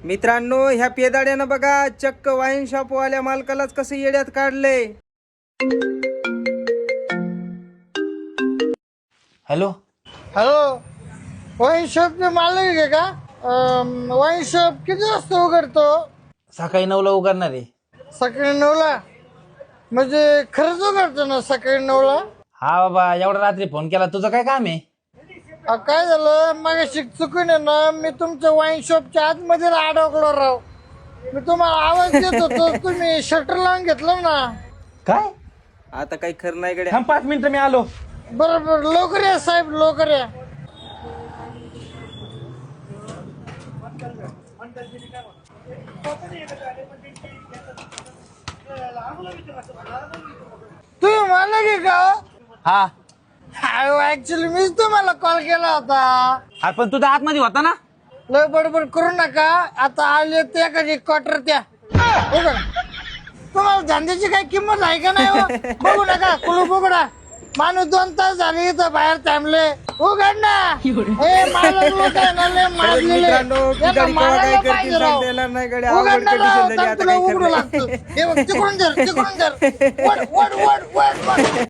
मित्रांनो, ह्या पेदाड्यानं बघा चक्क वाईन शॉप वाल्या मालकालाच कसं येड्यात काढलंय. हॅलो हॅलो, वाईन शॉपचे मालक आहे का? वाईन शॉप किती वाजता उघडतो? सकाळी 9ला उघडणार आहे. सकाळी 9ला? म्हणजे खरंच उघडतो ना सकाळी 9ला? हा बाबा, एवढा रात्री फोन केला, तुझं काय काम आहे? काय झालं, मगाशी चुकून आहे ना, मी तुमच्या वाईन शॉपच्या आतमध्ये अडकलो राव. मी तुम्हाला आवाज देत होतो, तुम्ही शटर लावून घेतलं ना. काय? आता काही खरं नाही गड्या. थांब 5 मिनिटं, मी आलो. बरोबर, लवकर या साहेब, लवकर या. तुम्ही मालक आहे का? हा ऍक्च्युली मीच तुम्हाला कॉल केला होता. अरे पण तुझा आतमध्ये होता ना. लय बडबड करू नका, आता आले ते कधी क्वार्टर त्या. हो का? तुम्हाला धंद्याची काही किंमत आहे का नाही हो? बघू नका, कुलूप उघडा. माणूस 2 तास झाले इथं बाहेर थांबले. उघड ना. हे मालक लोक आहे ना, लय माजलेले. मित्रांनो, यांना पिदाडी केव्हा मारायला काय करतील पाहिजे राव. सांगता येणार नाही गड्या. उघड अवघड ना condition राव, झाली, तर आता तुला काही खरं उघडू नाही. लागतं. हे बघ, तिकडून धर, तिकडून धर. वड वड वड वड वड.